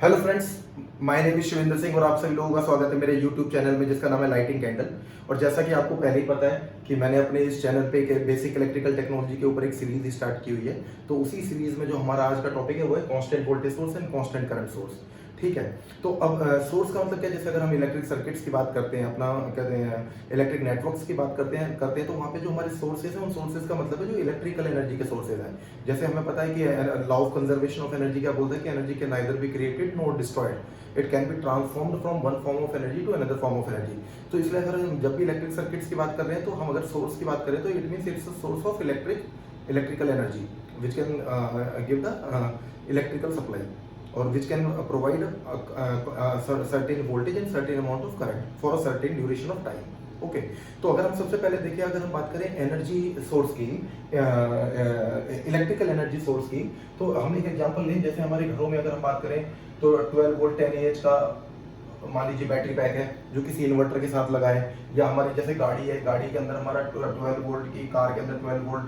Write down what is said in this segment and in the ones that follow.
Hello friends, my name is Shivendra Singh और आप सभी लोगों का स्वागत है मेरे यूट्यूब चैनल में जिसका नाम है लाइटिंग कैंडल। और जैसा कि आपको पहले ही पता है कि मैंने अपने इस चैनल पे एक बेसिक इलेक्ट्रिकल टेक्नोलॉजी के ऊपर एक सीरीज स्टार्ट की हुई है। तो उसी सीरीज में जो हमारा आज का टॉपिक है वो है constant voltage source and constant current source. ठीक है, तो अब सोर्स का मतलब क्या, जैसे अगर हम इलेक्ट्रिक सर्किट्स की बात करते हैं, अपना कहते हैं इलेक्ट्रिक नेटवर्क्स की बात करते हैं तो वहाँ पे जो हमारे सोर्सेज हैं उन सोर्सेज का मतलब है जो इलेक्ट्रिकल एनर्जी के सोर्सेज हैं। जैसे हमें पता है कि law of conservation of energy क्या बोलता है कि energy can neither be created nor destroyed, it can be transformed from one form of energy to another form of energy. तो इसलिए अगर हम जब भी इलेक्ट्रिक सर्किट्स की बात कर रहे हैं तो हम अगर सोर्स की बात करें तो it means it's a source of electrical energy which can give the electrical supply or which can provide certain voltage and certain amount of current for a certain duration of time. Okay, तो अगर हम सबसे पहले देखिए, अगर हम बात करें एनर्जी सोर्स की, इलेक्ट्रिकल एनर्जी सोर्स की, तो हम एक एग्जांपल लें। जैसे हमारे घरों में अगर हम बात करें तो 12 वोल्ट 10 एच का मान लीजिए बैटरी पैक है जो किसी इन्वर्टर के साथ लगा है, या हमारी जैसे गाड़ी है, गाड़ी के अंदर हमारा 12 वोल्ट की कार के अंदर 12 वोल्ट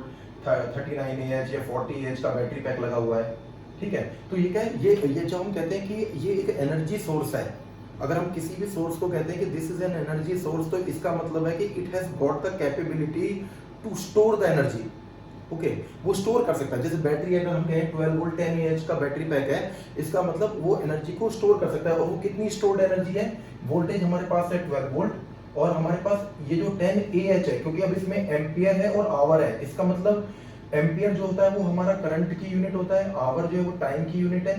39 एच या 40 एच का बैटरी पैक लगा हुआ है। ठीक है, तो ये क्या है, ये जो हम कहते हैं कि ये एक एनर्जी सोर्स है। अगर हम किसी भी सोर्स को कहते हैं कि this is an energy source, तो इसका मतलब है कि it has got the capability to store the energy. Okay, वो स्टोर कर सकता है। जैसे बैटरी अगर हम कहें 12 वोल्ट 10 एच का बैटरी पैक है, इसका मतलब वो एनर्जी को स्टोर कर सकता है। और वो कितनी स्टोर्ड एनर्जी है, वोल्टेज हमारे पास है 12 वोल्ट और हमारे पास ये जो 10 एच है, क्योंकि अब इसमें एम्पियर है और आवर है, इसका मतलब एम्पियर जो होता है वो हमारा करंट की यूनिट होता है, आवर जो है वो टाइम की यूनिट है।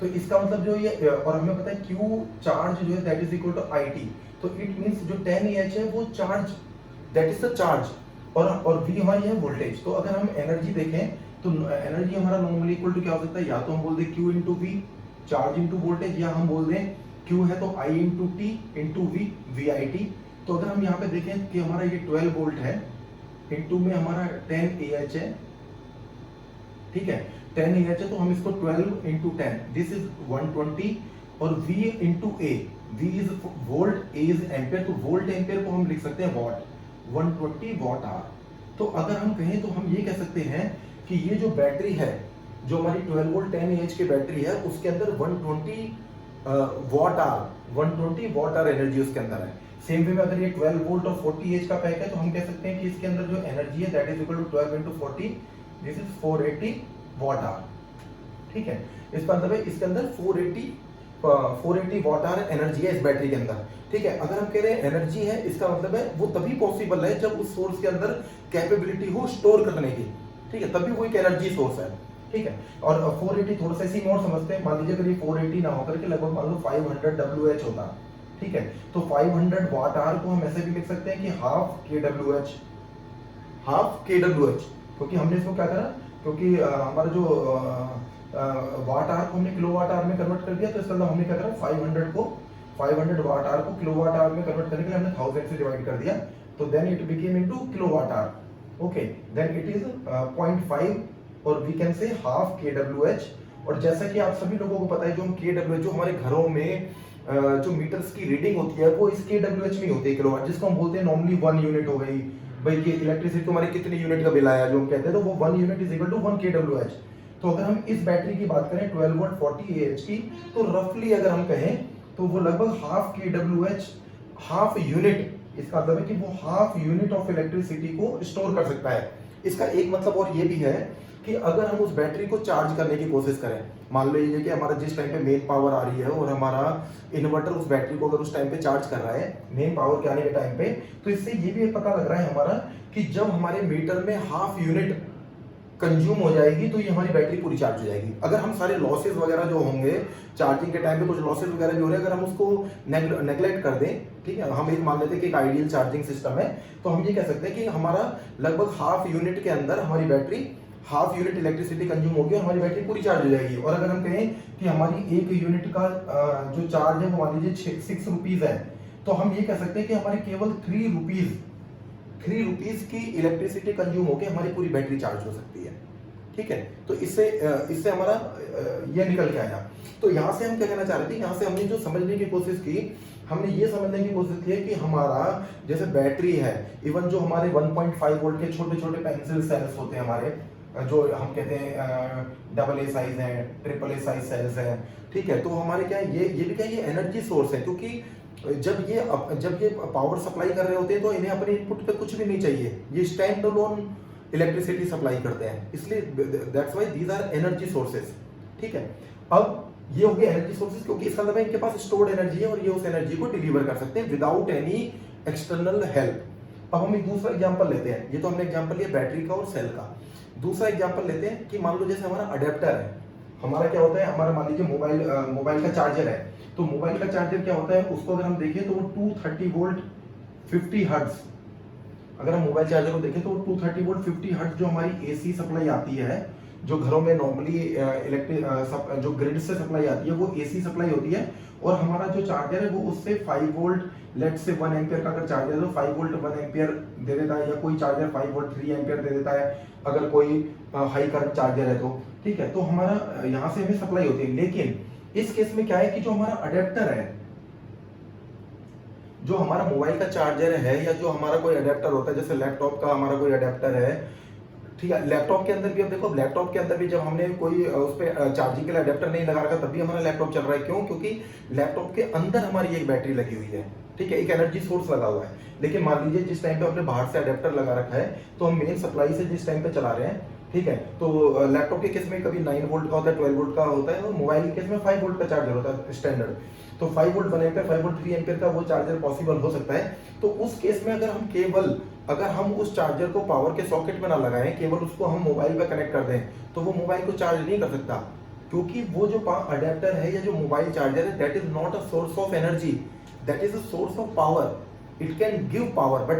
तो इसका मतलब जो ये, और हमें पता है क्यू चार्ज जो है that is equal to IT। तो इट मींस जो 10 एच है वो charge, that is the charge, और V हमारी है वोल्टेज। तो अगर हम एनर्जी देखें तो एनर्जी हमारा नॉर्मली इक्वल टू क्या हो सकता है, या तो हम बोल दें Q into V, charge into voltage, या हम बोल दें Q है तो I into T into V, VIT। तो अगर हम यहाँ पे देखें कि हमारा ये 12 वोल्ट है, इंटू में हमारा 10 AH है, ठीक है, 10 AH है, तो हम इसको 12 इंटू 10, दिस इज 120, और V into A, V is volt, A is ampere, तो वोल्ट एम्पियर को हम लिख सकते हैं वॉट, 120 वॉट आवर। तो अगर हम कहें तो हम ये कह सकते हैं कि ये जो बैटरी है, जो हमारी 12 वोल्ट 10 AH की बैटरी है, उसके अंदर 120 वॉट आवर एनर्जी उसके अंदर है। सेम वे में अगर ये 12 वोल्ट और 40 एच का पैक है तो हम कह सकते हैं कि इसके अंदर जो एनर्जी है that is equal to 12 into 40, this is 480 watt hour. ठीक है, इसका मतलब है इसके अंदर 480 वॉट आवर एनर्जी है इस बैटरी के अंदर। ठीक है, अगर हम कह रहे हैं एनर्जी है, इसका मतलब है वो तभी पॉसिबल है जब उस सोर्स के अंदर कैपेबिलिटी हो स्टोर करने की। ठीक है, तभी वो एक एनर्जी सोर्स है। ठीक है, और 480 थोड़ा सा इसी में और समझते हैं। मान लीजिए अगर ये 480 ना होकर के लगभग मान लो 500 WH होता, ठीक है, तो 500 वाट आवर को हम ऐसे भी लिख सकते हैं कि हाफ kWh, क्योंकि हमने इसको क्या करा, क्योंकि हमारा जो वाट आवर को हमने किलोवाट आवर में कन्वर्ट कर दिया, तो इसका मतलब हमने क्या करा, 500 वाट आवर को किलोवाट आवर में कन्वर्ट करने के लिए हमने 1000 से डिवाइड कर दिया, तो then it became into kilowatt hour. Okay, then it is 0.5 और we can say half kWh। और जैसा कि आप सभी लोगों को पता है, जो हम kWh, जो हमारे घरों में जो मीटर्स की रीडिंग होती है वो इस kWh में होती है, किलोवाट, जिसको हम बोलते हैं नॉर्मली 1 यूनिट हो गई। भाई कि इलेक्ट्रिसिटी को हमारे कितने यूनिट का बिल आया जो हम कहते हैं, तो वो 1 unit is equal to 1 kWh। तो अगर हम इस बैटरी की बात करें 12 वोल्ट 40 AH की, तो रफली अगर हम कहें तो वो लगभग हाफ kWh, हाफ यूनिट, इसका मतलब है कि वो हाफ यूनिट ऑफ इलेक्ट्रिसिटी को स्टोर कर सकता है। इसका एक मतलब और ये भी है कि अगर हम उस बैटरी को चार्ज करने की कोशिश करें, मान लीजिए कि हमारा जिस टाइम पे मेन पावर आ रही है और हमारा इन्वर्टर उस बैटरी को अगर उस टाइम पे चार्ज कर रहा है मेन पावर के आने के टाइम पे, तो इससे ये भी पता लग रहा है हमारा कि जब हमारे मीटर में हाफ यूनिट कंज्यूम हो जाएगी तो ये हमारी बैटरी पूरी चार्ज हो जाएगी। अगर हम सारे लॉसेस वगैरह जो होंगे चार्जिंग के टाइम पे, कुछ लॉसेस वगैरह भी हो रहे हैं, अगर हम उसको नेग्लेक्ट कर दें, ठीक है, हम एक मान लेते हैं कि एक आइडियल चार्जिंग सिस्टम है, तो हम ये कह सकते हैं कि हमारा लगभग हाफ यूनिट के अंदर हमारी battery, half unit electricity consume होगी और हमारी बैटरी पूरी चार्ज हो जाएगी। और अगर हम कहें कि हमारी एक यूनिट का जो चार्ज है वो मान लीजिए 6 रुपीज है, तो हम ये कह सकते हैं कि हमारे केवल 3 रुपीज की इलेक्ट्रिसिटी कंज्यूम होकर हमारी पूरी बैटरी चार्ज हो सकती है। ठीक है, तो इससे हमारा ये निकल के आया। तो यहाँ से हम क्या कहना चाह रहे थे, यहाँ से हमने जो समझने की कोशिश की, हमने ये समझने की कोशिश की है कि हमारा जैसे बैटरी है, इवन जो हमारे 1.5 वोल्ट के छोटे छोटे पेंसिल सेल्स होते हैं हमारे, जो हम कहते हैं डबल ए साइज है, ट्रिपल ए साइज सेल्स है, ठीक है। तो हमारे क्या है, ये भी क्या है, ये एनर्जी सोर्स है, क्योंकि जब ये पावर सप्लाई कर रहे होते हैं तो इन्हें अपने इनपुट पे कुछ भी नहीं चाहिए, ये स्टैंड अलोन इलेक्ट्रिसिटी सप्लाई करते हैं, इसलिए that's why these are energy sources, ठीक है। अब ये हो गया एनर्जी सोर्सेज, क्योंकि इसका मतलब है इनके पास स्टोर्ड एनर्जी है और ये उस एनर्जी को डिलीवर कर सकते हैं विदाउट एनी एक्सटर्नल हेल्प। अब हम एक दूसरा एग्जांपल लेते हैं, ये तो हमने एग्जांपल लिया बैटरी का और सेल का। दूसरा एग्जांपल लेते हैं कि मान लो जैसे हमारा अडेप्टर है, हमारा क्या होता है, हमारा मान लीजिए मोबाइल का चार्जर है, तो मोबाइल का चार्जर क्या होता है, उसको अगर हम देखें तो वो 230 वोल्ट 50 हर्ट्ज, अगर हम मोबाइल चार्जर को देखें तो 230 वोल्ट 50 हर्ट्ज जो हमारी एसी सप्लाई आती है, जो घरों में नॉर्मली इलेक्ट्रिक जो ग्रिड से सप्लाई आती है वो एसी सप्लाई होती है, और हमारा जो चार्जर है वो उससे 5 वोल्ट लेट से 1 एम्पियर का अगर चार्जर है तो 5 वोल्ट 1 एम्पियर दे देता है, या कोई चार्जर 5 वोल्ट 3 एम्पियर दे देता है अगर कोई हाई करंट चार्जर है तो, ठीक है। तो हमारा यहाँ से हमें सप्लाई होती है। लेकिन इस केस में क्या है कि जो हमारा अडेप्टर है, जो हमारा मोबाइल का चार्जर है, या जो हमारा कोई अडेप्टर होता है, जैसे लैपटॉप का हमारा कोई अडेप्टर है, ठीक है। लैपटॉप के अंदर भी अब देखो, लैपटॉप के अंदर भी जब हमने कोई उस पर चार्जिंग के लिए अडेप्टर नहीं लगा रखा तब भी हमारा लैपटॉप चल रहा है, क्यों? क्योंकि लैपटॉप के अंदर हमारी एक बैटरी लगी हुई है, ठीक है, एक एनर्जी सोर्स लगा हुआ है। लेकिन मान लीजिए जिस टाइम पे आपने बाहर से अडेप्टर लगा रखा है, तो हम मेन सप्लाई से जिस टाइम पे चला रहे हैं, ठीक है, तो लैपटॉप के केस में कभी 9 वोल्ट का होता है, 12 वोल्ट का होता है, और मोबाइल के केस में 5 वोल्ट का चार्जर होता है स्टैंडर्ड। तो 5 वोल्ट 1 एम्पियर 5 वोल्ट 3 एम्पियर का वो चार्जर पॉसिबल हो सकता है। तो उस केस में अगर हम उस चार्जर को पावर के सॉकेट में ना लगाएं, केवल उसको हम मोबाइल पे कनेक्ट कर दें, तो वो मोबाइल को चार्ज नहीं कर सकता, क्योंकि वो जो अडेप्टर है या जो मोबाइल चार्जर है, that is not a source of energy, that is a source of power. It can give power but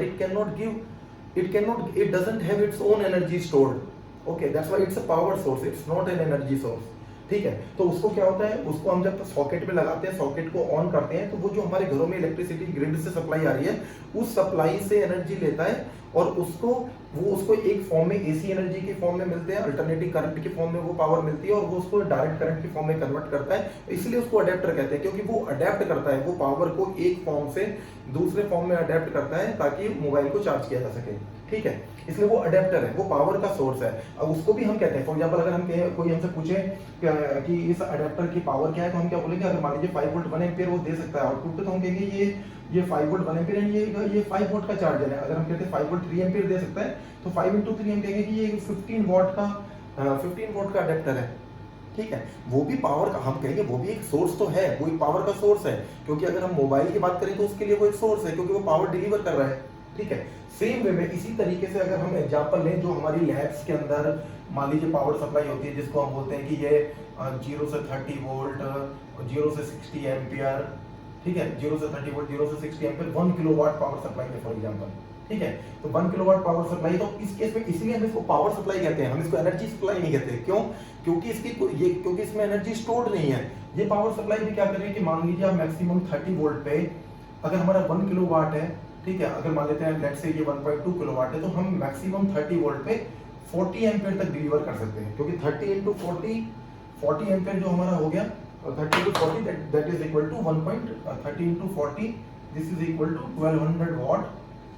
it doesn't have its own energy stored, okay, that's why it's a power source, it's not an energy source, ठीक है। तो उसको क्या होता है, उसको हम जब सॉकेट पे लगाते हैं, सॉकेट को ऑन करते हैं, तो वो जो हमारे घरों में इलेक्ट्रिसिटी ग्रिड से सप्लाई आ रही है, उस सप्लाई से एनर्जी लेता है और उसको एक फॉर्म में एसी एनर्जी के फॉर्म में मिलते हैं, अल्टरनेटिंग करंट के फॉर्म में वो पावर मिलती है, और वो उसको डायरेक्ट करंट के फॉर्म में कन्वर्ट करता है, इसलिए उसको अडेप्टर कहते हैं, क्योंकि वो अडेप्ट करता है, वो पावर को एक फॉर्म से दूसरे फॉर्म में अडेप्ट करता है ताकि मोबाइल को चार्ज किया जा सके, ठीक है। इसलिए वो अडेप्टर है, वो पावर का सोर्स है। अब उसको भी हम कहते हैं, फॉर एग्जांपल अगर हम कोई हमसे पूछे कि इस अडेप्टर की पावर क्या है, तो हम क्या बोलेंगे, अगर मान लीजिए 5 वोल्ट 1 एम्पियर वो दे सकता है आउटपुट पे, तो हम कहेंगे ये 5 वोल्ट 1 एम्पियर है, ये 5 वोल्ट का चार्जर है। अगर हम कहते हैं 5 वोल्ट 3 एम्पियर दे सकता है, तो 5 into 3 हम कहेंगे कि ये 15 वोल्ट का अडेप्टर है, ठीक है। वो भी पावर का, हम कहेंगे वो भी एक सोर्स तो है, वो एक पावर का सोर्स है, क्योंकि अगर हम मोबाइल की बात करें तो उसके लिए वो एक सोर्स है, क्योंकि वो पावर डिलीवर कर रहा है, ठीक है। सेम वे में इसी तरीके से अगर हम एग्जांपल लें, जो हमारी लैब्स के अंदर मान लीजिए पावर सप्लाई होती है, जिसको हम बोलते हैं कि ये 0 से 30 वोल्ट 0 से 60 एम्पियर, ठीक है, 0 से 30 वोल्ट 0 से 60 एम्पियर 1 किलोवाट पावर सप्लाई है फॉर एग्जांपल, ठीक है। तो 1 किलोवाट पावर सप्लाई, तो इस केस में इसलिए हम इसको पावर सप्लाई कहते हैं, हम इसको एनर्जी सप्लाई नहीं कहते। क्यों? क्योंकि इसमें एनर्जी स्टोर्ड नहीं है। ये पावर सप्लाई भी क्या करें कि मान लीजिए आप मैक्सिमम 30 वोल्ट पे अगर हमारा 1 किलोवाट है, ठीक है, अगर मान लेते हैं लेट्स से ये 1.2 किलोवाट है, तो हम मैक्सिमम 30 वोल्ट पे 40 एम्पियर तक डिलीवर कर सकते हैं, क्योंकि 30 into 40 एम्पियर जो हमारा हो गया, 30 into 40 that is equal to 30 into 40 this is equal to 1200 watt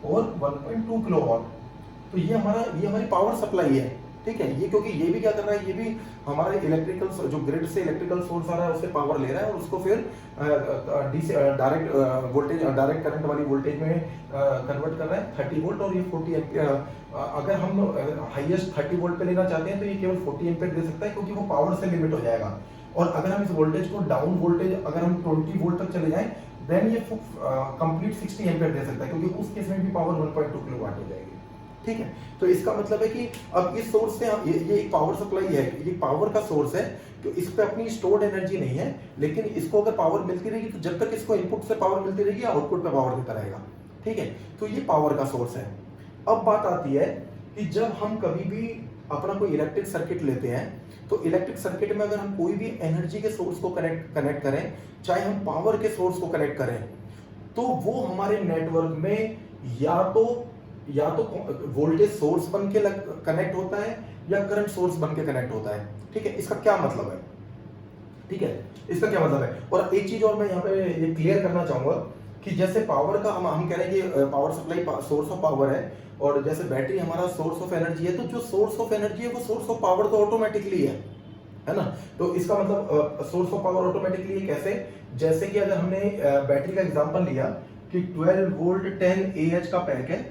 और 1.2 किलोवाट। तो ये हमारी पावर सप्लाई है, ठीक है। ये क्योंकि ये भी क्या कर रहा है, ये भी हमारे इलेक्ट्रिकल जो ग्रिड से इलेक्ट्रिकल सोर्स आ रहा है उससे पावर ले रहा है, और उसको फिर डायरेक्ट करंट वाली वोल्टेज में कन्वर्ट कर रहा है 30 वोल्ट और ये 40 एम्पियर। अगर हम हाईएस्ट 30 वोल्ट पे लेना चाहते हैं तो ये केवल 40 एम्पियर दे सकता है, क्योंकि वो पावर से लिमिट हो जाएगा। और अगर हम इस वोल्टेज को डाउन वोल्टेज अगर हम 20 वोल्ट तक चले जाएं, देन ये कंप्लीट 60 एम्पियर दे सकता है, क्योंकि उस केस में भी पावर 1.2 किलोवाट हो जाएगी, ठीक है। तो इसका मतलब है कि अब इस सोर्स से ये एक पावर सप्लाई है, ये पावर का सोर्स है, तो इस पे अपनी स्टोर्ड एनर्जी नहीं है, लेकिन इसको अगर पावर मिलती रहेगी तो जब तक इसको इनपुट से पावर मिलती रहेगी, आउटपुट पे पावर देता रहेगा, ठीक है। तो ये पावर का सोर्स है। अब बात आती है कि जब हम कभी भी अपना कोई इलेक्ट्रिक सर्किट लेते हैं, तो इलेक्ट्रिक सर्किट में अगर हम कोई भी एनर्जी के सोर्स को कनेक्ट करें, चाहे हम पावर के सोर्स को कनेक्ट करें, तो वो हमारे नेटवर्क में या तो वोल्टेज सोर्स बन के कनेक्ट होता है या करंट सोर्स बन के कनेक्ट होता है, ठीक है। इसका क्या मतलब है, ठीक है, इसका क्या मतलब है। और एक चीज और मैं यहाँ पे ये क्लियर करना चाहूंगा कि जैसे पावर का हम कह रहे हैं कि power supply source of power है, और जैसे बैटरी हमारा सोर्स ऑफ एनर्जी है, तो जो सोर्स ऑफ एनर्जी है वो सोर्स ऑफ पावर तो ऑटोमेटिकली है ना। तो इसका मतलब सोर्स ऑफ पावर ऑटोमेटिकली कैसे, जैसे कि अगर हमने बैटरी का एग्जांपल लिया कि 12 वोल्ट 10 AH का पैक है,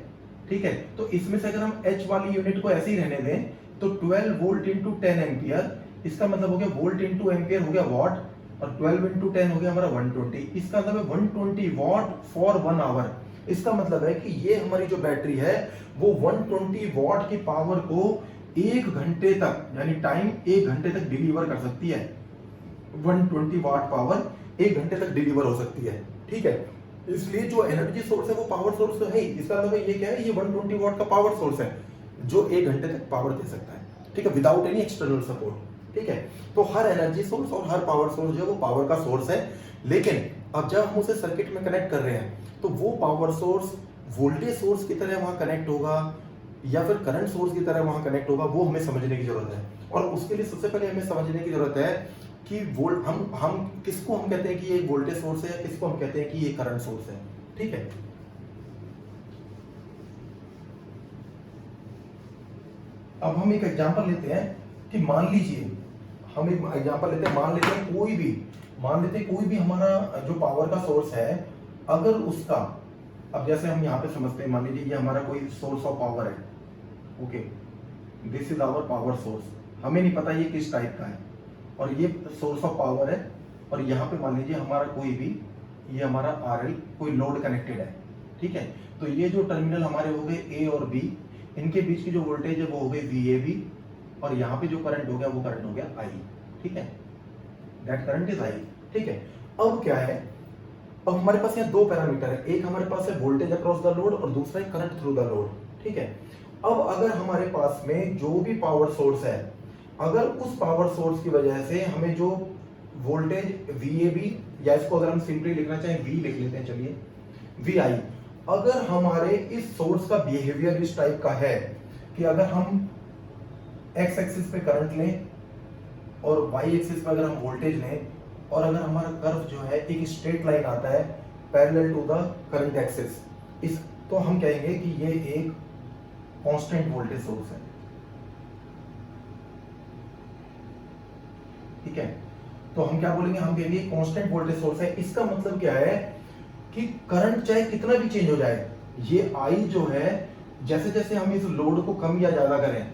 ठीक है, तो इसमें से अगर हम H वाली यूनिट को ऐसे ही रहने दें तो 12 वोल्ट इंटू 10 एम्पियर, इसका मतलब हो गया वोल्ट इंटू एम्पियर हो गया वॉट, और 12 इंटू 10 हो गया हमारा 120, इसका मतलब है 120 वॉट फॉर 1 आवर। इसका मतलब है कि ये हमारी जो बैटरी है वो 120 वॉट की पावर को 1 घंटे तक, यानी टाइम 1 घंटे तक डिलीवर कर सकती है। 120 वाट पावर 1 घंटे तक डिलीवर हो सकती है, ठीक है। इसलिए जो एनर्जी सोर्स है वो पावर सोर्स तो है ही, इसका मतलब ये क्या है, ये 120 वाट का पावर सोर्स है जो 1 घंटे तक पावर दे सकता है, ठीक है, विदाउट एनी एक्सटर्नल सपोर्ट, ठीक है। तो हर एनर्जी सोर्स और हर पावर सोर्स जो है वो पावर का सोर्स है। लेकिन अब जब हम उसे सर्किट में कनेक्ट कर रहे हैं तो वो पावर सोर्स वोल्टेज सोर्स की तरह वहां कनेक्ट होगा या फिर करंट सोर्स की तरह वहां कनेक्ट होगा, वो हमें समझने की जरूरत है। और उसके लिए सबसे पहले हमें समझने की जरूरत है कि वोल्ट हम किसको हम कहते हैं कि ये वोल्टेज सोर्स है, किसको हम कहते हैं कि ये करंट सोर्स है, ठीक है। अब हम एक एग्जांपल लेते हैं कि मान लीजिए, हम एक एग्जांपल लेते हैं, मान लेते हैं कोई भी हमारा जो पावर का सोर्स है, अगर उसका, अब जैसे हम यहाँ पे समझते हैं, मान लीजिए ये हमारा कोई सोर्स ऑफ पावर है, okay, this is our power source, हमें नहीं पता ये किस टाइप का है, और ये सोर्स ऑफ पावर है, और यहाँ पे मान लीजिए हमारा कोई भी, ये हमारा RL कोई लोड कनेक्टेड है, ठीक है। तो ये जो टर्मिनल हमारे हो गए A और B, इनके बीच की जो वोल्टेज है वो हो गई VAB, और यहाँ पे जो करंट हो गया वो करंट हो गया I, ठीक है, दैट करंट इज I, ठीक है। अब क्या है, अब हमारे पास यहाँ दो पैरामीटर है, एक हमारे पास है वोल्टेज अक्रॉस द लोड और दूसरा है करंट थ्रू द लोड, ठीक है। अब अगर हमारे पास में जो भी पावर सोर्स है, अगर उस पावर सोर्स की वजह से हमें जो वोल्टेज VAB, या इसको अगर हम सिंपली लिखना चाहें V लिख लेते हैं, चलिए VI, अगर हमारे इस सोर्स का बिहेवियर इस टाइप का है कि अगर हम एक्स एक्सिस पे करंट लें और वाई एक्सिस पे अगर हम वोल्टेज लें, और अगर हमारा कर्व जो है एक स्ट्रेट लाइन आता है parallel to the current axis, इस तो हम कहेंगे कि ये एक कांस्टेंट वोल्टेज सोर्स है, ठीक है। तो हम क्या बोलेंगे, हम कहेंगे कांस्टेंट वोल्टेज सोर्स है। इसका मतलब क्या है कि करंट चाहे कितना भी चेंज हो जाए, ये I जो है, जैसे जैसे हम इस लोड को कम या ज्यादा करें,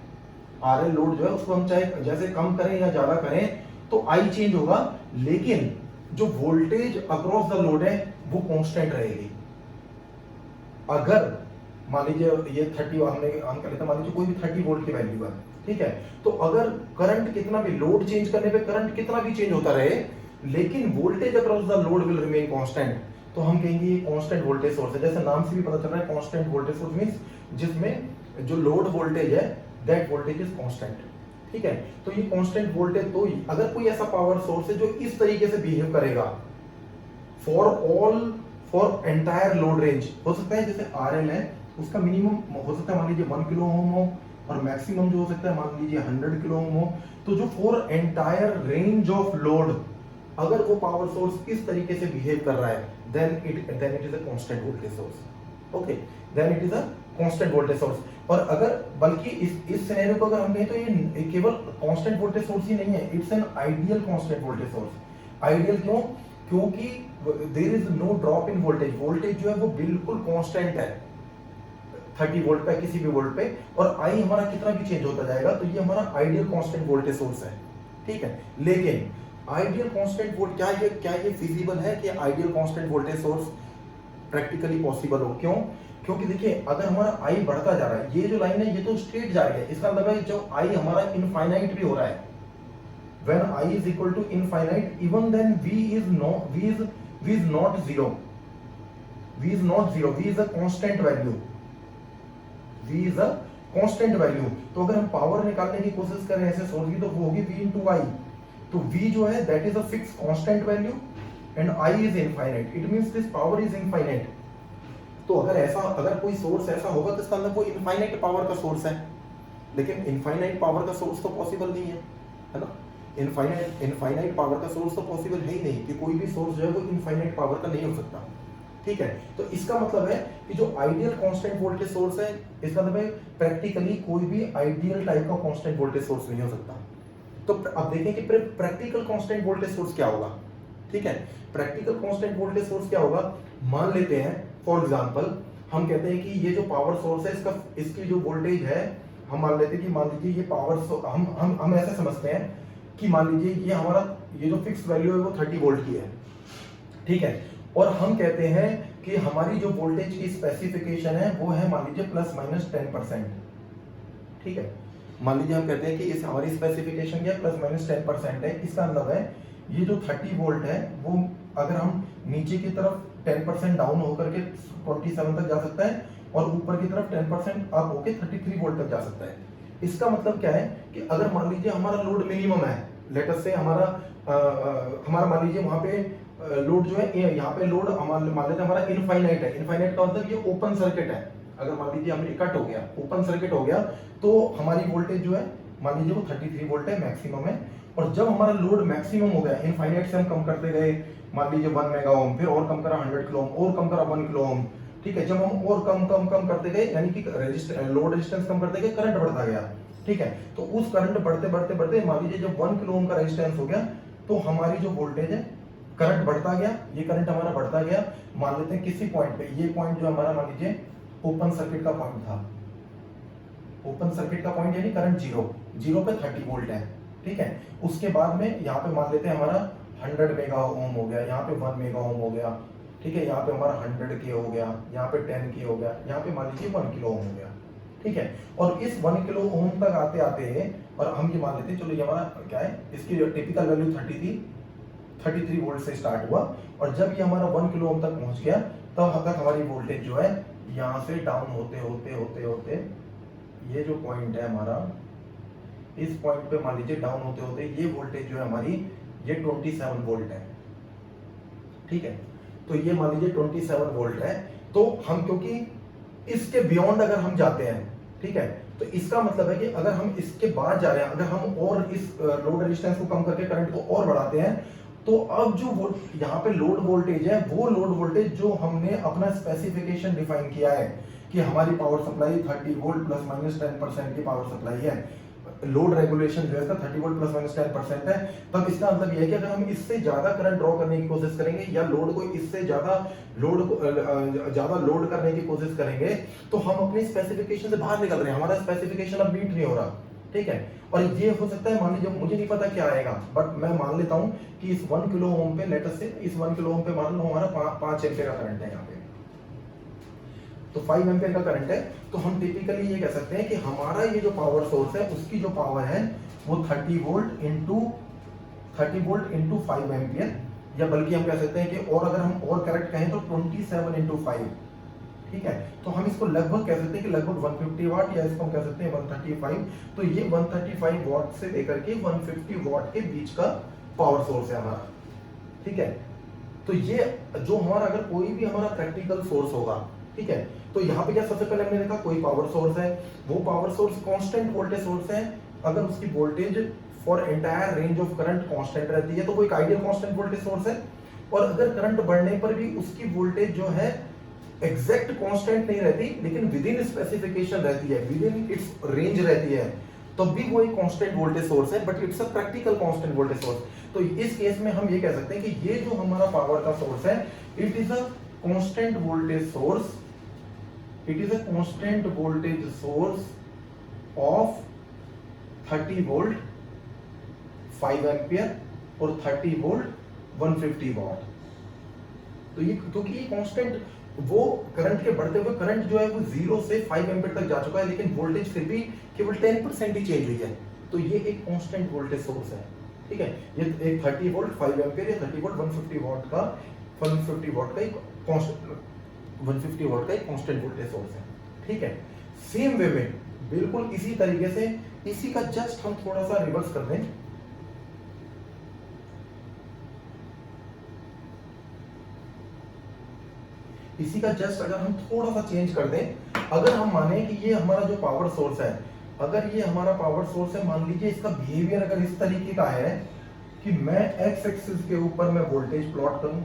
RL लोड जो है उसको हम चाहे जैसे कम करें या ज्यादा करें तो I चेंज होगा, लेकिन जो वोल्टेज अक्रॉस द लोड है वो कांस्टेंट रहेगी। अगर मान लीजिए ये 30, हम कह लेते हैं मान लीजिए कोई भी 30 वोल्ट की वैल्यू है, ठीक है, तो अगर करंट कितना भी, लोड चेंज करने पे करंट कितना भी चेंज होता रहे, लेकिन voltage across the load will remain constant, तो हम कहेंगे ये कांस्टेंट वोल्टेज सोर्स है। जैसे नाम से भी पता चल रहा है कांस्टेंट वोल्टेज सोर्स मींस जिसमें जो लोड वोल्टेज है दैट वोल्टेज इज कांस्टेंट, ठीक है। तो ये कांस्टेंट वोल्टेज, तो अगर कोई ऐसा पावर सोर्स है जो इस तरीके से बिहेव करेगा फॉर एंटायर लोड रेंज, हो सकता है जैसे RL है उसका मिनिमम हो सकता है मान लीजिए 1 किलो ओम हो, और मैक्सिमम जो हो सकता है मान लीजिए 100 किलो ओम हो, तो जो for entire range of load अगर वो पावर सोर्स इस तरीके से बिहेव कर रहा है then it is a constant voltage source, okay, then it is a constant voltage source। और अगर बल्कि इस सिनेरियो को अगर हम कहें तो ये केवल कांस्टेंट वोल्टेज सोर्स ही नहीं है, it's an ideal constant voltage source. Ideal क्यों, क्योंकि there is no drop in voltage, voltage जो है वो बिल्कुल कांस्टेंट है 30 वोल्ट पे, किसी भी वोल्ट पे, और I हमारा कितना भी चेंज होता जाएगा, तो ये हमारा आइडियल कांस्टेंट वोल्टेज सोर्स है, ठीक है। लेकिन आइडियल कांस्टेंट वोल्ट क्या ये फिजिबल है कि ideal constant voltage source practically possible हो? क्यों? क्योंकि देखिए अगर हमारा I बढ़ता जा रहा है, ये जो लाइन है ये तो स्ट्रेट जा रही है, इसका मतलब है जो I हमारा इनफाइनाइट भी हो रहा है, when I is equal to infinite, even then V is not zero, V is not zero, V is a constant value, V is a constant value। तो अगर हम पावर निकालने की कोशिश करें ऐसे सोर्स की, तो वो होगी V into I, तो V जो है that is a fixed constant value and I is infinite, it means this power is infinite। तो अगर कोई सोर्स ऐसा होगा तो इसका मतलब वो इनफाइनाइट पावर का सोर्स है, लेकिन इनफाइनाइट पावर का सोर्स तो पॉसिबल नहीं है ना, इनफाइनाइट पावर का सोर्स तो पॉसिबल है ही नहीं कि कोई भी सोर्स जो है वो इनफाइनाइट पावर का नहीं हो सकता, ठीक है, तो इसका मतलब है कि जो आइडियल कांस्टेंट वोल्टेज सोर्स है, इसका मतलब है प्रैक्टिकली कोई भी आइडियल टाइप का कांस्टेंट वोल्टेज सोर्स नहीं हो सकता। तो अब देखें कि प्रैक्टिकल कांस्टेंट वोल्टेज सोर्स क्या होगा। ठीक है, प्रैक्टिकल कांस्टेंट वोल्टेज सोर्स क्या होगा, मान लेते हैं फॉर एग्जांपल हम कहते हैं कि ये जो पावर सोर्स है इसकी जो वोल्टेज है, हम मान लेते हैं कि मान लीजिए ये पावर हम ऐसे समझते हैं कि मान लीजिए ये हमारा ये जो फिक्स वैल्यू है वो 30 वोल्ट की है। ठीक है, और हम कहते हैं कि हमारी जो वोल्टेज की स्पेसिफिकेशन है वो है मान लीजिए ±10%। ठीक है, मान लीजिए हम कहते हैं कि इस हमारी स्पेसिफिकेशन क्या ±10% है। इसका मतलब है ये जो 30 वोल्ट है वो अगर हम नीचे की तरफ 10% डाउन होकर के 27 तक जा सकता है और ऊपर की तरफ 10% अप होकर 33 वोल्ट तक जा सकता है। इसका मतलब क्या है कि अगर मान लीजिए हमारा लोड मिनिमम है, लेट अस से हमारा मान लीजिए वहां पे लोड जो है यहाँ पे लोड मान लेते हैं हमारा इनफाइनाइट है। इनफाइनाइट का मतलब ये ओपन सर्किट है। अगर मान लीजिए हमने कट हो गया, ओपन सर्किट हो गया, तो हमारी वोल्टेज जो है मान लीजिए वो 33 वोल्ट है, मैक्सिमम है। और जब हमारा लोड मैक्सिमम हो गया, इनफाइनाइट से हम कम करते गए, मान लीजिए 1 मेगा ओम, फिर और कम करा 100 किलो ओम, और कम करा 1 किलो ओम। ठीक है, जब हम और कम करते गए, यानी कि लोड रेजिस्टेंस कम करते गए, करंट बढ़ता गया। ठीक है, तो उस करंट बढ़ते मान लीजिए जब 1 किलो ओम का रेजिस्टेंस हो गया, तो हमारी जो वोल्टेज है, करंट बढ़ता गया, ये करंट हमारा बढ़ता गया। मान लेते हैं किसी पॉइंट पे, ये पॉइंट जो हमारा मान लीजिए ओपन सर्किट का पॉइंट था। ओपन सर्किट का पॉइंट यानी करंट जीरो पे 30 वोल्ट है। ठीक है, उसके बाद में यहाँ पे मान लेते हैं हमारा 100 मेगा ओम हो गया, यहाँ पे 1 मेगा ओम हो गया। ठीक है, यहाँ पे हमारा 100 के हो गया, यहाँ पे 10 के हो गया, यहाँ पे मान लीजिए 1 किलो ओम हो गया। ठीक है, और इस 1 किलो ओम तक आते आते और हम ये मान लेते हैं, चलो ये हमारा क्या है, इसकी जो टिपिकल वैल्यू 33 वोल्ट से स्टार्ट हुआ, और जब ये हमारा 1 किलो ओम तक पहुंच गया, तब तक हमारी वोल्टेज जो है यहाँ से डाउन होते ये जो पॉइंट है हमारा, इस पॉइंट पे मान लीजिए डाउन होते ये वोल्टेज जो है हमारी ये 27 वोल्ट है। ठीक है, तो ये मान लीजिए 27 वोल्ट है। तो हम क्योंकि इसके बियॉन्ड अगर हम जाते हैं, ठीक है, तो इसका मतलब है कि अगर हम इसके बाद जा रहे हैं, अगर हम और इस लोड रेजिस्टेंस को कम करके करंट को और बढ़ाते हैं, तो अब जो यहाँ पे लोड वोल्टेज है, वो लोड वोल्टेज जो हमने अपना स्पेसिफिकेशन डिफाइन किया है कि हमारी पावर सप्लाई 30 वोल्ट ±10% की पावर सप्लाई है, लोड रेगुलेशन जो है इसका 30 वोल्ट ±10% है। तब इसका मतलब यह है कि अगर हम इससे ज्यादा करंट ड्रॉ करने की कोशिश करेंगे या लोड को इससे ज्यादा लोड करने की कोशिश करेंगे, तो हम अपनी स्पेसिफिकेशन से बाहर निकल रहे हैं, हमारा स्पेसिफिकेशन अब मीट नहीं हो रहा। ठीक है, और ये हो सकता है, मान लीजिए मुझे नहीं पता क्या आएगा, बट मैं मान लेता हूं कि इस 1 किलो ओम पे, लेट अस से इस 1 किलो ओम पे मान लो हमारा 5 एम्पीयर का करंट है यहाँ पे, तो 5 एम्पीयर का करंट है। तो हम टिपिकली ये कह सकते हैं कि हमारा ये जो पावर सोर्स है उसकी जो पावर है वो 30 वोल्ट इंटू 5 एम्पीयर, या बल्कि हम कह सकते हैं कि और अगर हम और करेक्ट कहें तो 27 इंटू 5। ठीक है, तो हम इसको लगभग कह सकते हैं कि लगभग 150 वाट, या इसको हम कह सकते हैं 135। तो ये 135 वाट से लेकर के 150 वाट के बीच का पावर सोर्स है हमारा। ठीक है, तो ये जो हमारा अगर कोई भी हमारा प्रैक्टिकल सोर्स होगा, ठीक है, तो यहाँ पे क्या सबसे पहले हमने देखा, कोई पावर सोर्स है, वो power source constant voltage source है। अगर उसकी voltage for entire range of current constant रहती है तो वो एक आइडियल कांस्टेंट वोल्टेज सोर्स है। और अगर करंट बढ़ने पर भी उसकी वोल्टेज जो है एग्जैक्ट कांस्टेंट नहीं रहती, लेकिन विद इन स्पेसिफिकेशन रहती है, विद इन इट्स रेंज रहती है, तो भी वो एक कांस्टेंट वोल्टेज सोर्स है, but it's a practical constant voltage source. तो इस केस में हम ये कह सकते हैं कि ये जो हमारा पावर का सोर्स है, it is a constant voltage source, it is a constant voltage source of 30 volt 5 ampere और 30 वोल्ट 150 वाट। तो ये क्योंकि ये कांस्टेंट, वो करंट के बढ़ते हुए करंट जो है वो 0 से 5 एम्पियर तक जा चुका है, लेकिन वोल्टेज फिर भी केवल 10% ही चेंज हुई है। तो ये एक कांस्टेंट वोल्टेज सोर्स है। ठीक है, ये एक 30 वोल्ट 5 एम्पियर या 30 वोल्ट 150 वाट का एक कांस्टेंट 150 वाट का एक कांस्टेंट वोल्टेज सोर्स है। ठीक है, सेम वे में बिल्कुल इसी तरीके से इसी का जस्ट हम थोड़ा सा रिवर्स कर दें, इसी का जस्ट अगर हम थोड़ा सा चेंज कर दें, अगर हम माने कि ये हमारा जो पावर सोर्स है, अगर ये हमारा पावर सोर्स है, मान लीजिए इसका बिहेवियर अगर इस तरीके का है कि मैं एक्स एक्सिस के ऊपर मैं वोल्टेज प्लॉट करूं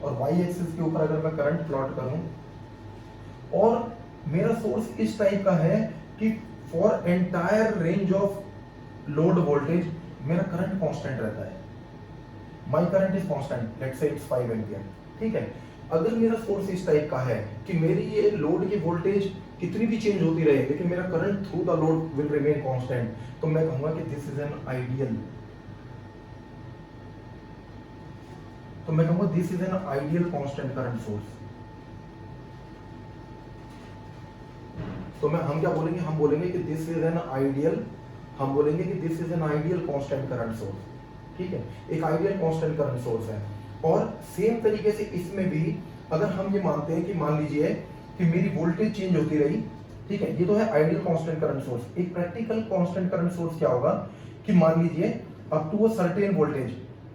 और वाई एक्सिस के ऊपर अगर मैं करंट प्लॉट करूं और मेरा सोर्स इस टाइप का है कि for entire range of load voltage मेरा करंट कांस्टेंट रहता है, my current is constant, let's say it's 5 ampere, ठीक है। अगर मेरा सोर्स इस टाइप का है कि मेरी ये लोड की वोल्टेज कितनी भी चेंज होती रहे लेकिन मेरा current through the load will remain constant, तो मैं कहूंगा कि दिस इज एन आइडियल, तो मैं कहूंगा this is N ideal constant current source. तो हम क्या बोलेंगे, हम बोलेंगे कि दिस इज एन आइडियल, हम बोलेंगे कि this is N ideal constant current source, ठीक है, एक आइडियल कांस्टेंट करंट सोर्स है। और सेम तरीके से इसमें भी अगर हम ये मानते हैं कि मान लीजिए कि मेरी वोल्टेज चेंज होती रही, ठीक है, ये तो है आइडियल कांस्टेंट करंट सोर्स। एक प्रैक्टिकल कांस्टेंट करंट सोर्स क्या होगा कि मान लीजिए up to a certain voltage,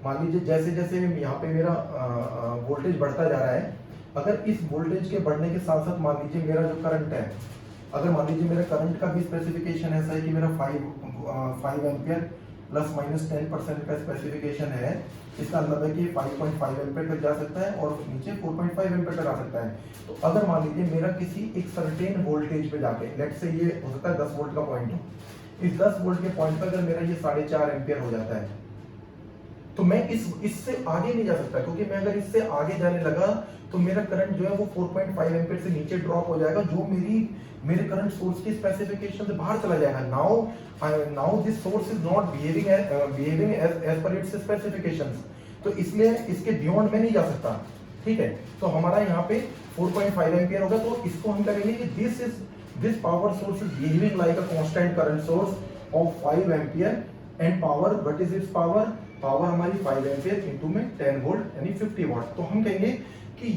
मान लीजिए जैसे जैसे यहाँ पे मेरा वोल्टेज बढ़ता जा रहा है, अगर इस वोल्टेज के बढ़ने के साथ साथ मान लीजिए मेरा जो करंट है, अगर मान लीजिए मेरा करंट का भी स्पेसिफिकेशन ऐसा है कि मेरा 5 एम्पियर प्लस माइनस 10% का स्पेसिफिकेशन है, इसका मतलब है कि 5.5 एम्पियर तक जा सकता है और नीचे 4.5 एम्पियर तक आ सकता है। तो अगर मान लीजिए मेरा किसी एक सर्टेन वोल्टेज पे जाके, लेट्स से ये हो सकता है 10 वोल्ट का पॉइंट हो, इस 10 वोल्ट के पॉइंट पर अगर मेरा ये 4.5 एम्पियर हो जाता है तो मैं इससे आगे नहीं जा सकता, क्योंकि मैं अगर इससे आगे जाने लगा तो मेरा करंट जो है वो 4.5 एम्पियर से नीचे ड्रॉप हो जाएगा, जो मेरे करंट सोर्स की स्पेसिफिकेशन से बाहर चला जाएगा। Now this source is not behaving as per its specifications, तो इसलिए इसके बियॉन्ड में नहीं जा सकता, ठीक है। तो हमारा यहाँ पे 4.5 एम्पियर होगा, तो इसको हम कहेंगे कि this power source is behaving like a constant current source of 5 ampere and power, what is it's power, power हमारी 5 एम्पियर इनटू में 10 वोल्ट यानी 50 वाट। तो हम कहेंगे कि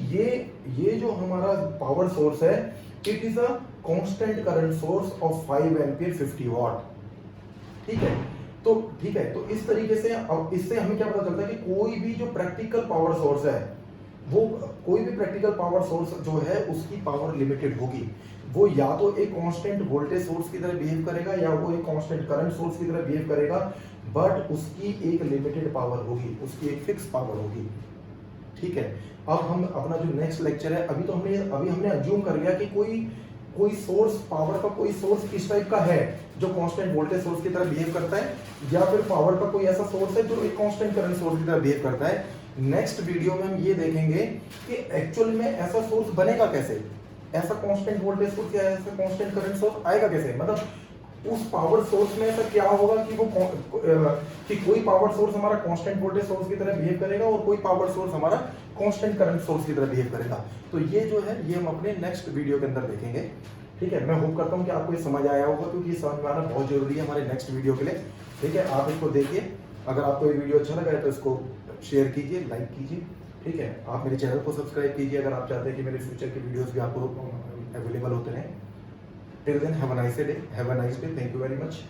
ये जो हमारा पावर सोर्स है, it is a constant current source of 5 ampere 50 वाट, ठीक है। तो ठीक है, तो इस तरीके से अब इससे हमें क्या पता चलता है कि कोई भी जो प्रैक्टिकल पावर सोर्स है, वो कोई भी प्रैक्टिकल पावर सोर्स जो है उसकी पावर लिमिटेड होगी। वो या तो एक कांस्टेंट वोल्टेज सोर्स की तरह बिहेव करेगा या वो एक कांस्टेंट करंट सोर्स की तरह बिहेव करेगा, बट उसकी एक लिमिटेड पावर होगी, उसकी एक फिक्स पावर होगी, ठीक है। अब हम अपना जो नेक्स्ट लेक्चर है, अभी हमने अज्यूम कर लिया कि कोई सोर्स, पावर का कोई सोर्स इस टाइप का है जो कांस्टेंट वोल्टेज सोर्स की तरह बिहेव करता है, या फिर पावर का कोई ऐसा सोर्स है जो एक कांस्टेंट करंट सोर्स की तरह बिहेव करता है। नेक्स्ट वीडियो में हम ये देखेंगे कि एक्चुअल में ऐसा सोर्स बनेगा कैसे, ऐसा कांस्टेंट वोल्टेज सोर्स या ऐसा कांस्टेंट करंट सोर्स आएगा कैसे, मतलब उस पावर सोर्स में ऐसा क्या होगा कि कोई पावर सोर्स हमारा कांस्टेंट वोल्टेज सोर्स की तरह बिहेव करेगा और कोई पावर सोर्स हमारा कांस्टेंट करंट सोर्स की तरह बिहेव करेगा। तो ये जो है ये हम अपने नेक्स्ट वीडियो के अंदर देखेंगे, ठीक है। मैं होप करता हूँ कि आपको ये समझ आया होगा, क्योंकि ये समझ में आना बहुत जरूरी है हमारे नेक्स्ट वीडियो के लिए, ठीक है। आप इसको देखिए, अगर आपको ये वीडियो अच्छा लगा है तो इसको शेयर कीजिए, लाइक कीजिए, ठीक है। आप मेरे चैनल को सब्सक्राइब कीजिए अगर आप चाहते हैं कि मेरे फ्यूचर के वीडियोस भी आपको अवेलेबल होते रहें। Till then have a nice day, have a nice day, thank you very much.